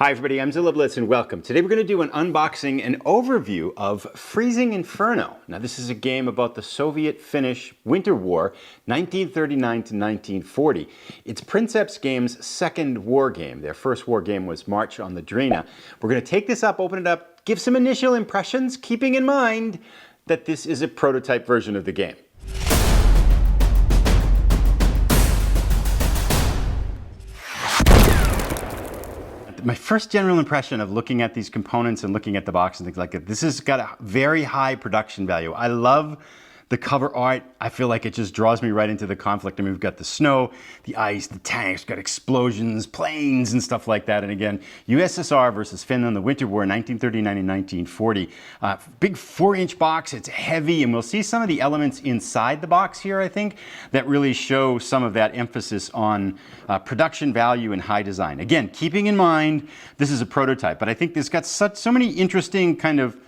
Hi everybody, I'm Zilla Blitz and welcome. Today we're going to do an unboxing and overview of Freezing Inferno. Now this is a game about the Soviet-Finnish Winter War, 1939 to 1940. It's Princeps Games' second war game. Their first war game was March on the Drina. We're going to take this up, open it up, give some initial impressions, keeping in mind that this is a prototype version of the game. My first general impression of looking at these components and looking at the box and things like that, this has got a very high production value. I love the cover art. I feel like it just draws me right into the conflict. I mean, we've got the snow, the ice, the tanks, got explosions, planes and stuff like that. And again, USSR versus Finland, the Winter War, 1939 and 1940. Big 4-inch box, it's heavy, and we'll see some of the elements inside the box here, I think, that really show some of that emphasis on production value and high design. Again, keeping in mind, this is a prototype, but I think this got so many interesting kind of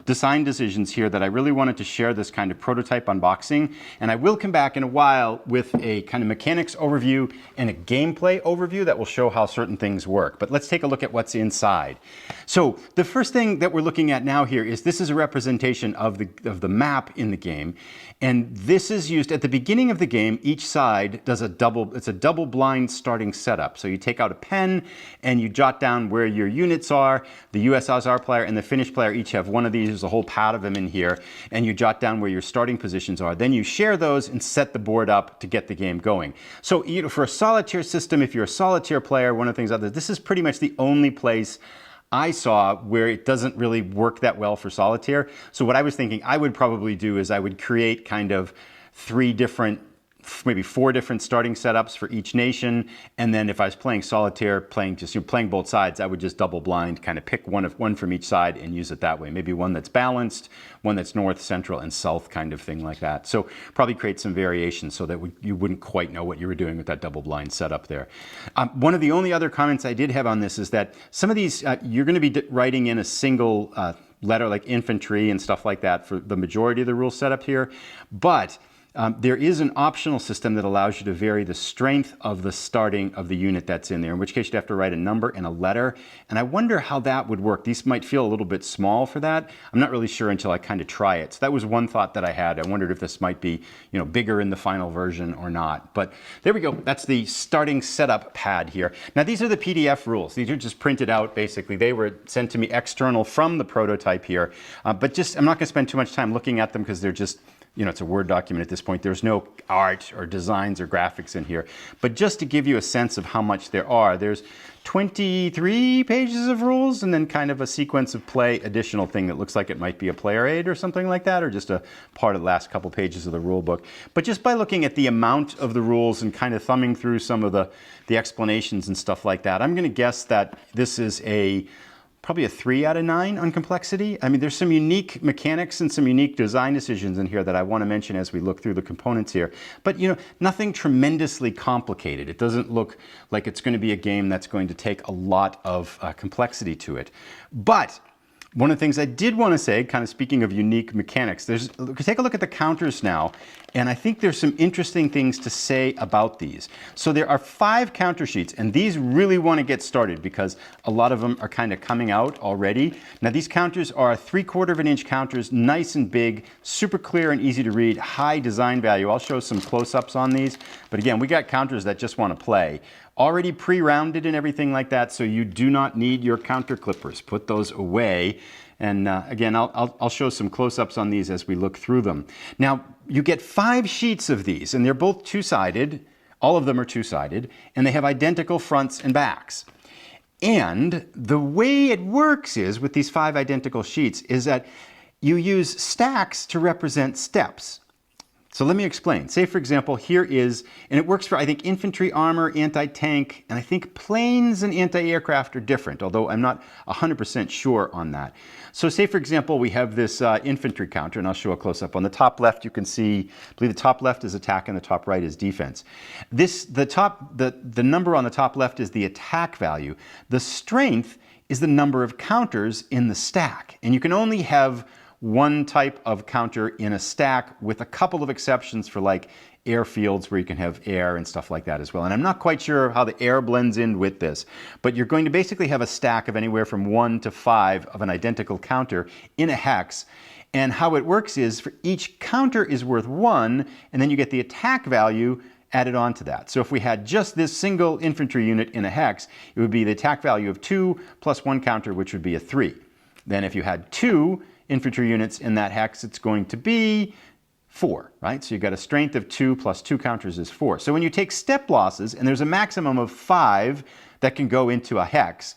design decisions here that I really wanted to share this kind of prototype unboxing. And I will come back in a while with a kind of mechanics overview and a gameplay overview that will show how certain things work. But let's take a look at what's inside. So the first thing that we're looking at now here is this is a representation of the map in the game. And this is used at the beginning of the game. Each side does it's a double blind starting setup. So you take out a pen and you jot down where your units are. The USSR player and the Finnish player each have one of these. There's a whole pad of them in here, and you jot down where your starting positions are. Then you share those and set the board up to get the game going. So for a solitaire system, if you're a solitaire player, one of the things out there, this is pretty much the only place I saw where it doesn't really work that well for solitaire. So what I was thinking I would probably do is I would create kind of maybe four different starting setups for each nation, and then if I was playing solitaire, playing both sides, I would just double blind, kind of pick one from each side and use it that way. Maybe one that's balanced, one that's north, central, and south kind of thing like that. So probably create some variations so that you wouldn't quite know what you were doing with that double blind setup there. One of the only other comments I did have on this is that some of these, you're going to be writing in a single letter like infantry and stuff like that for the majority of the rule setup here, but there is an optional system that allows you to vary the strength of the starting of the unit that's in there, in which case you'd have to write a number and a letter. And I wonder how that would work. These might feel a little bit small for that. I'm not really sure until I kind of try it. So that was one thought that I had. I wondered if this might be, bigger in the final version or not. But there we go. That's the starting setup pad here. Now these are the PDF rules. These are just printed out basically. They were sent to me external from the prototype here. But I'm not going to spend too much time looking at them because they're just, it's a Word document at this point. There's no art or designs or graphics in here. But just to give you a sense of how much there are, there's 23 pages of rules and then kind of a sequence of play additional thing that looks like it might be a player aid or something like that, or just a part of the last couple pages of the rule book. But just by looking at the amount of the rules and kind of thumbing through some of the explanations and stuff like that, I'm going to guess that this is probably a 3 out of 9 on complexity. I mean, there's some unique mechanics and some unique design decisions in here that I want to mention as we look through the components here. But, nothing tremendously complicated. It doesn't look like it's going to be a game that's going to take a lot of complexity to it. But one of the things I did want to say, kind of speaking of unique mechanics, take a look at the counters now, and I think there's some interesting things to say about these. So there are 5 counter sheets, and these really want to get started because a lot of them are kind of coming out already. Now these counters are 3/4 of an inch counters, nice and big, super clear and easy to read, high design value. I'll show some close-ups on these, but again, we got counters that just want to play. Already pre-rounded and everything like that, so you do not need your counter clippers. Put those away. And again, I'll show some close-ups on these as we look through them. Now, you get 5 sheets of these, and they're both two-sided. All of them are two-sided, and they have identical fronts and backs. And the way it works is, with these 5 identical sheets, is that you use stacks to represent steps. So let me explain. Say, for example, here is, and it works for, I think, infantry, armor, anti-tank, and I think planes and anti-aircraft are different, although I'm not 100% sure on that. So say, for example, we have this infantry counter, and I'll show a close-up. On the top left, you can see, I believe the top left is attack and the top right is defense. The number on the top left is the attack value. The strength is the number of counters in the stack, and you can only have one type of counter in a stack, with a couple of exceptions for like airfields where you can have air and stuff like that as well. And I'm not quite sure how the air blends in with this, but you're going to basically have a stack of anywhere from 1 to 5 of an identical counter in a hex. And how it works is for each counter is worth 1, and then you get the attack value added on to that. So if we had just this single infantry unit in a hex, it would be the attack value of 2 plus 1 counter, which would be a 3. Then if you had 2 infantry units in that hex, it's going to be 4, right? So you've got a strength of 2 plus 2 counters is 4. So when you take step losses, and there's a maximum of 5 that can go into a hex,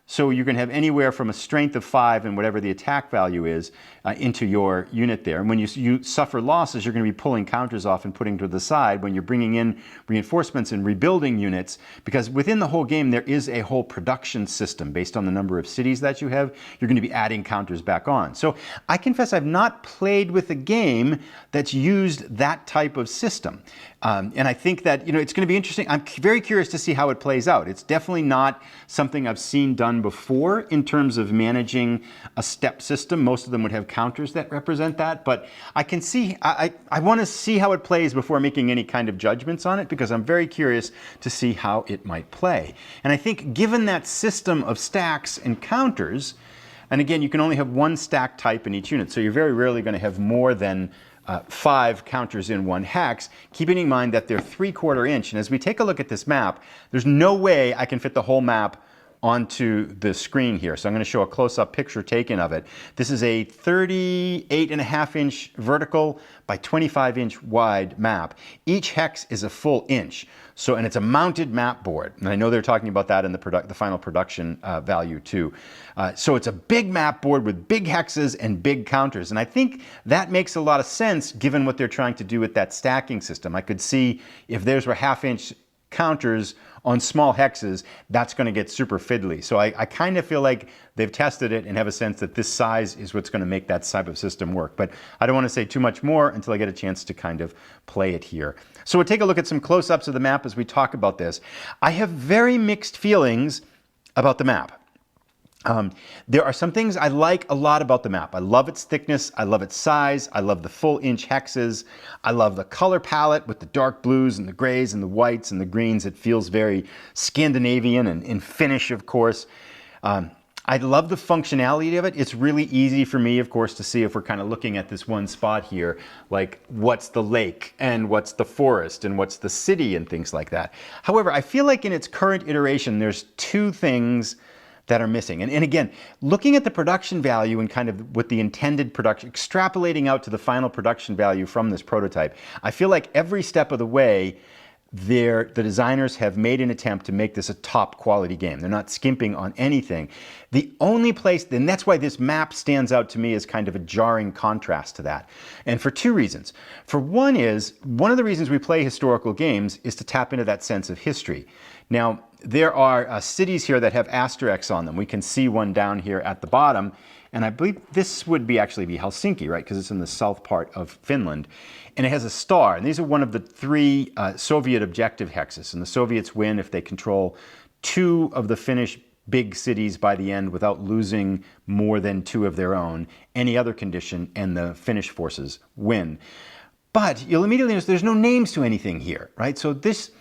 so you can have anywhere from a strength of 5 and whatever the attack value is into your unit there. And when you suffer losses, you're going to be pulling counters off and putting to the side when you're bringing in reinforcements and rebuilding units, because within the whole game there is a whole production system based on the number of cities that you have. You're going to be adding counters back on. So I confess I've not played with a game that's used that type of system. And I think that, you know, it's going to be interesting. I'm very curious to see how it plays out. It's definitely not something I've seen done before in terms of managing a step system. Most of them would have counters that represent that, but I can see, I want to see how it plays before making any kind of judgments on it, because I'm very curious to see how it might play. And I think given that system of stacks and counters, and again, you can only have 1 stack type in each unit, so you're very rarely going to have more than 5 counters in one hex, keeping in mind that they're 3/4 inch. And as we take a look at this map, there's no way I can fit the whole map onto the screen here. So I'm going to show a close-up picture taken of it. This is a 38.5 inch vertical by 25 inch wide map. Each hex is a full inch. So, and it's a mounted map board. And I know they're talking about that in the final production value too. So it's a big map board with big hexes and big counters. And I think that makes a lot of sense given what they're trying to do with that stacking system. I could see if theirs were 1/2 inch counters on small hexes, that's going to get super fiddly. So I kind of feel like they've tested it and have a sense that this size is what's going to make that type of system work. But I don't want to say too much more until I get a chance to kind of play it here. So we'll take a look at some close-ups of the map as we talk about this. I have very mixed feelings about the map. There are some things I like a lot about the map. I love its thickness, I love its size, I love the full inch hexes, I love the color palette with the dark blues and the grays and the whites and the greens. It feels very Scandinavian and Finnish, of course. I love the functionality of it. It's really easy for me, of course, to see if we're kind of looking at this one spot here, like what's the lake and what's the forest and what's the city and things like that. However, I feel like in its current iteration, there's 2 things that are missing. And again, looking at the production value and kind of what the intended production, extrapolating out to the final production value from this prototype, I feel like every step of the way, the designers have made an attempt to make this a top quality game. They're not skimping on anything. The only place, and that's why this map stands out to me as kind of a jarring contrast to that. And for 2 reasons. For one of the reasons we play historical games is to tap into that sense of history. Now, there are cities here that have asterisks on them. We can see one down here at the bottom, and I believe this would actually be Helsinki, right? Because it's in the south part of Finland. And it has a star, and these are one of the 3 Soviet objective hexes. And the Soviets win if they control 2 of the Finnish big cities by the end without losing more than 2 of their own. Any other condition, and the Finnish forces win. But you'll immediately notice there's no names to anything here, right? So this,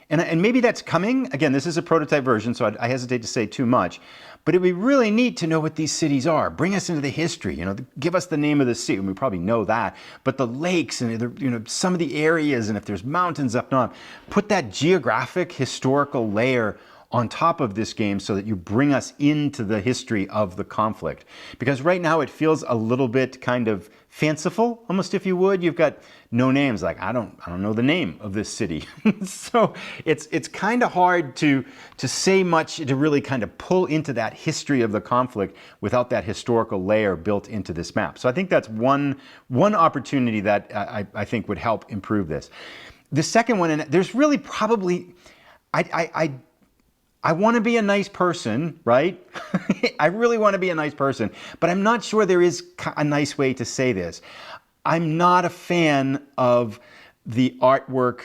and maybe that's coming. Again, this is a prototype version, so I hesitate to say too much. But it'd be really neat to know what these cities are. Bring us into the history, give us the name of the city. We probably know that. But the lakes and some of the areas, and if there's mountains up north, put that geographic, historical layer on top of this game so that you bring us into the history of the conflict. Because right now it feels a little bit kind of fanciful, almost, if you would. You've got no names, like I don't know the name of this city. So it's kind of hard to say much, to really kind of pull into that history of the conflict without that historical layer built into this map. So I think that's one opportunity that I think would help improve this. The second one, and there's really probably, I want to be a nice person, right? I really want to be a nice person, but I'm not sure there is a nice way to say this. I'm not a fan of the artwork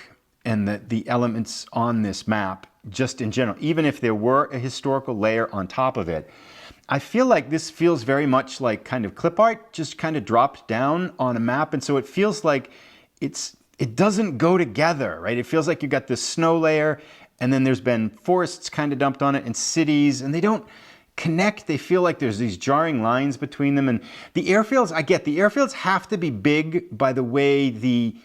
and the elements on this map just in general, even if there were a historical layer on top of it, I feel like this feels very much like kind of clip art, just kind of dropped down on a map. And so it feels like it doesn't go together, right? It feels like you got this snow layer, and then there's been forests kind of dumped on it and cities, and they don't connect. They feel like there's these jarring lines between them. And the airfields, I get the airfields have to be big by the way the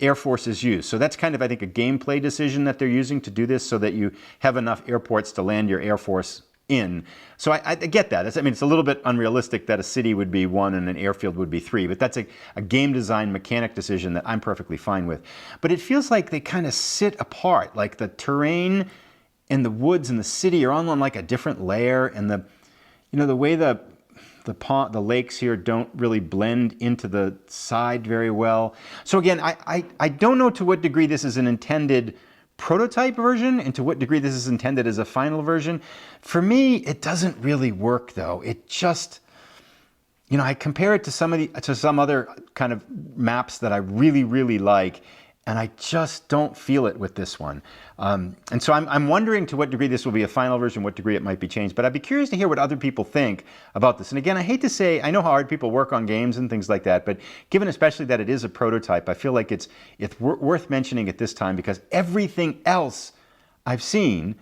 Air Force is used. So that's kind of, I think, a gameplay decision that they're using to do this so that you have enough airports to land your Air Force in. So I get that. I mean, it's a little bit unrealistic that a city would be 1 and an airfield would be 3, but that's a game design mechanic decision that I'm perfectly fine with. But it feels like they kind of sit apart, like the terrain and the woods and the city are all on like a different layer, and the way the lakes here don't really blend into the side very well. So again, I don't know to what degree this is an intended prototype version and to what degree this is intended as a final version. For me, it doesn't really work though. It just, I compare it to some other kind of maps that I really, really like, and I just don't feel it with this one. And so I'm wondering to what degree this will be a final version, what degree it might be changed. But I'd be curious to hear what other people think about this. And again, I hate to say, I know how hard people work on games and things like that, but given especially that it is a prototype, I feel like it's worth mentioning at this time because everything else I've seen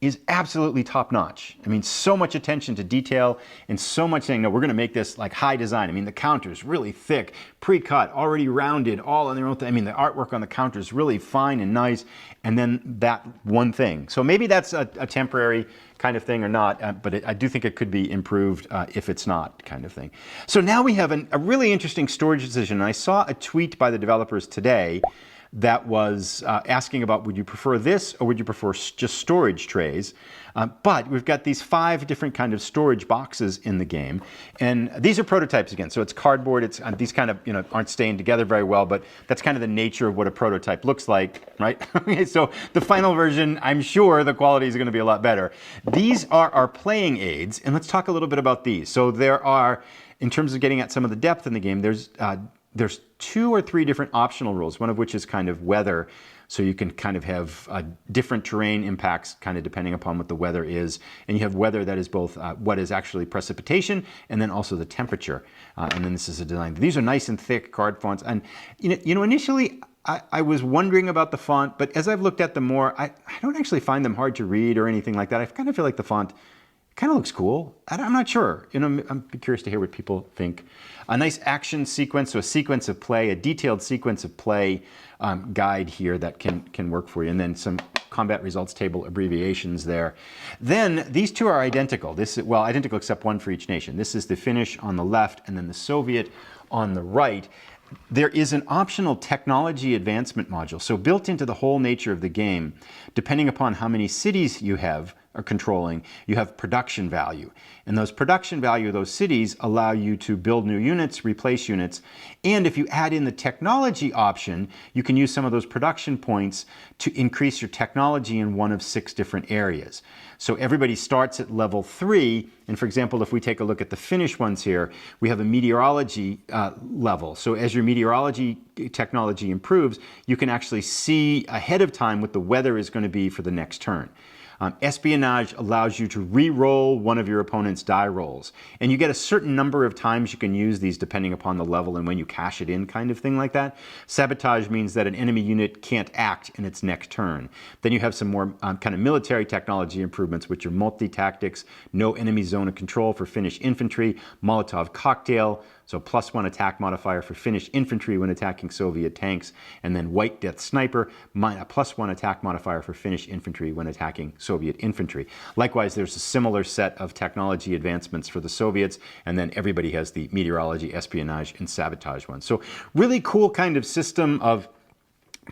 is absolutely top-notch. I mean, so much attention to detail and so much saying, no, we're gonna make this like high design. I mean, the counter's really thick, pre-cut, already rounded, all on their own thing. I mean, the artwork on the counter is really fine and nice, and then that one thing. So maybe that's a temporary kind of thing or not, but I do think it could be improved if it's not kind of thing. So now we have a really interesting storage decision. And I saw a tweet by the developers today that was asking about, would you prefer this or would you prefer just storage trays? But we've got these 5 different kind of storage boxes in the game. And these are prototypes again. So it's cardboard. It's these kind of, aren't staying together very well, but that's kind of the nature of what a prototype looks like, right? Okay, so the final version, I'm sure the quality is going to be a lot better. These are our playing aids. And let's talk a little bit about these. So there are, in terms of getting at some of the depth in the game, there's 2 or 3 different optional rules, one of which is kind of weather. So you can kind of have different terrain impacts kind of depending upon what the weather is. And you have weather that is both what is actually precipitation and then also the temperature. And then this is a design. These are nice and thick card fonts. And initially I was wondering about the font, but as I've looked at them more, I don't actually find them hard to read or anything like that. I kind of feel like the font kind of looks cool. I'm not sure. I'm curious to hear what people think. A nice action sequence, so a sequence of play, a detailed sequence of play guide here that can work for you, and then some combat results table abbreviations there. Then these 2 are identical. Identical except one for each nation. This is the Finnish on the left and then the Soviet on the right. There is an optional technology advancement module. So built into the whole nature of the game, depending upon how many cities you have are controlling, you have production value. And those production value of those cities allow you to build new units, replace units, and if you add in the technology option, you can use some of those production points to increase your technology in one of 6 different areas. So everybody starts at level 3, and for example, if we take a look at the Finnish ones here, we have a meteorology level. So as your meteorology technology improves, you can actually see ahead of time what the weather is going to be for the next turn. Espionage allows you to re-roll one of your opponent's die rolls. And you get a certain number of times you can use these depending upon the level and when you cash it in, kind of thing like that. Sabotage means that an enemy unit can't act in its next turn. Then you have some more kind of military technology improvements, which are multi-tactics, no enemy zone of control for Finnish infantry, Molotov cocktail, so +1 attack modifier for Finnish infantry when attacking Soviet tanks, and then White Death Sniper, +1 attack modifier for Finnish infantry when attacking Soviet infantry. Likewise, there's a similar set of technology advancements for the Soviets, and then everybody has the meteorology, espionage, and sabotage ones. So really cool kind of system of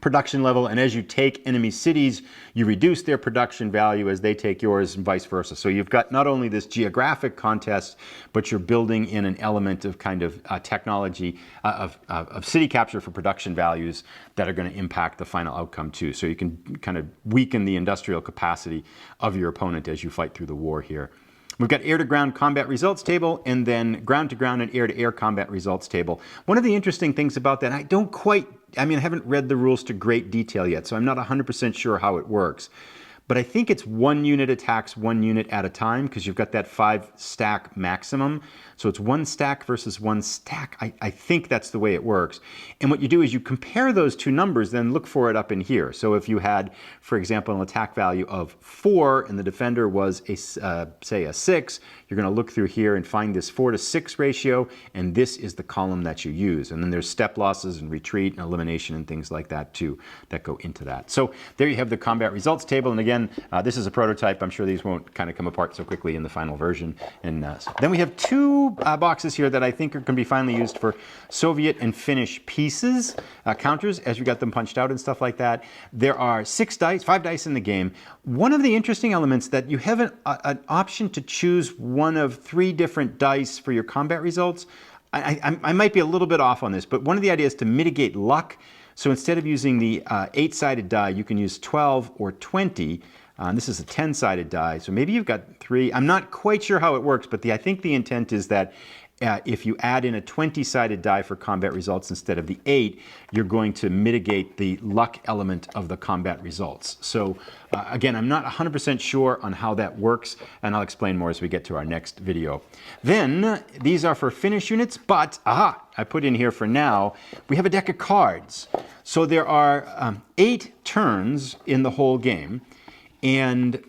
production level, and as you take enemy cities, you reduce their production value as they take yours, and vice versa. So you've got not only this geographic contest, but you're building in an element of kind of technology of city capture for production values that are going to impact the final outcome too. So you can kind of weaken the industrial capacity of your opponent as you fight through the war here. We've got air-to-ground combat results table, and then ground-to-ground and air-to-air combat results table. One of the interesting things about that, I haven't read the rules to great detail yet, so I'm not 100% sure how it works. but I think it's 1 unit attacks 1 unit at a time because you've got that 5 stack maximum. So it's 1 stack versus 1 stack. I think that's the way it works. And what you do is you compare those two numbers, then look for it up in here. So if you had, for example, an attack value of 4 and the defender was a, say a 6, you're going to look through here and find this 4 to 6 ratio, and this is the column that you use. And then there's step losses and retreat and elimination and things like that too that go into that. So there you have the combat results table. And again, this is a prototype. I'm sure these won't kind of come apart so quickly in the final version. And so then we have 2 boxes here that I think are going to be finally used for Soviet and Finnish pieces, counters, as you got them punched out and stuff like that. There are 5 dice in the game. One of the interesting elements that you have an option to choose one of 3 different dice for your combat results. I might be a little bit off on this, but one of the ideas is to mitigate luck. So instead of using the 8-sided die, you can use 12 or 20. This is a 10-sided die, so maybe you've got 3. I'm not quite sure how it works, but I think the intent is that if you add in a 20-sided die for combat results instead of the 8, you're going to mitigate the luck element of the combat results. So again, I'm not 100% sure on how that works, and I'll explain more as we get to our next video. Then, these are for Finnish units, but, I put in here for now, we have a deck of cards. So there are 8 turns in the whole game, and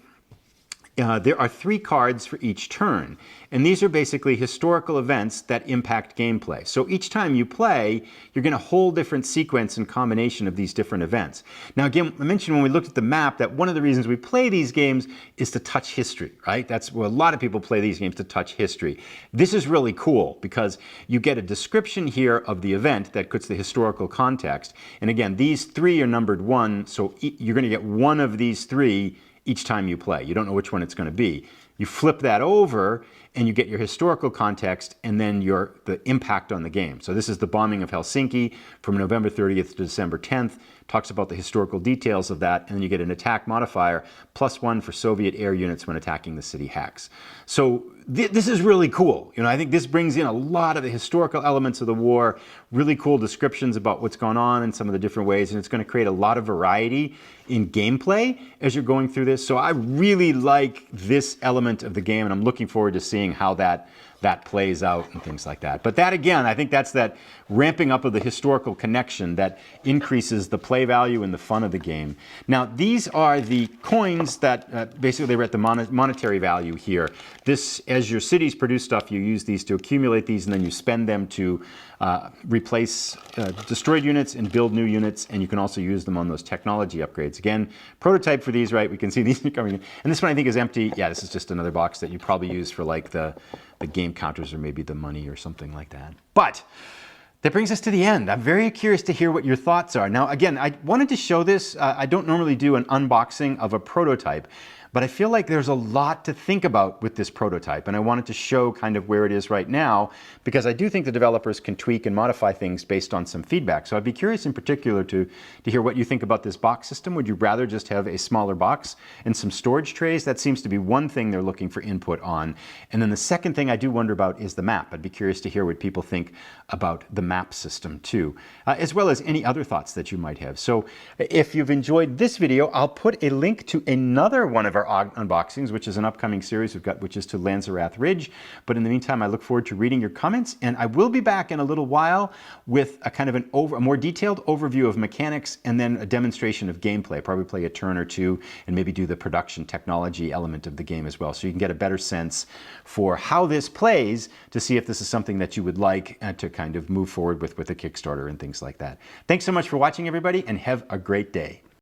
there are 3 cards for each turn. And these are basically historical events that impact gameplay. So each time you play, you're going to hold different sequence and combination of these different events. Now again, I mentioned when we looked at the map that one of the reasons we play these games is to touch history, right? That's where a lot of people play these games, to touch history. This is really cool because you get a description here of the event that puts the historical context. And again, these 3 are numbered 1, so you're going to get one of these 3 each time you play. You don't know which one it's going to be. You flip that over and you get your historical context and then the impact on the game. So this is the bombing of Helsinki from November 30th to December 10th. Talks about the historical details of that, and then you get an attack modifier +1 for Soviet air units when attacking the city hacks. So this is really cool. You know, I think this brings in a lot of the historical elements of the war, really cool descriptions about what's going on in some of the different ways, and it's going to create a lot of variety in gameplay as you're going through this. So I really like this element of the game, and I'm looking forward to seeing how that plays out and things like that. But that, again, I think that's that ramping up of the historical connection that increases the play value and the fun of the game. Now, these are the coins that basically we're at the monetary value here. This, as your cities produce stuff, you use these to accumulate these, and then you spend them to replace destroyed units and build new units, and you can also use them on those technology upgrades. Again, prototype for these, right? We can see these coming in. And this one I think is empty. Yeah, this is just another box that you probably use for like the game counters or maybe the money or something like that. But that brings us to the end. I'm very curious to hear what your thoughts are. Now, again, I wanted to show this. I don't normally do an unboxing of a prototype, but I feel like there's a lot to think about with this prototype, and I wanted to show kind of where it is right now, because I do think the developers can tweak and modify things based on some feedback. So I'd be curious in particular to hear what you think about this box system. Would you rather just have a smaller box and some storage trays? That seems to be one thing they're looking for input on. And then the second thing I do wonder about is the map. I'd be curious to hear what people think about the map system too, as well as any other thoughts that you might have. So if you've enjoyed this video, I'll put a link to another one of our unboxings, which is an upcoming series we've got, which is to Lanzerath Ridge. But in the meantime, I look forward to reading your comments, and I will be back in a little while with a kind of a more detailed overview of mechanics and then a demonstration of gameplay. Probably play a turn or two and maybe do the production technology element of the game as well, so you can get a better sense for how this plays to see if this is something that you would like to kind of move forward with a Kickstarter and things like that. Thanks so much for watching, everybody, and have a great day.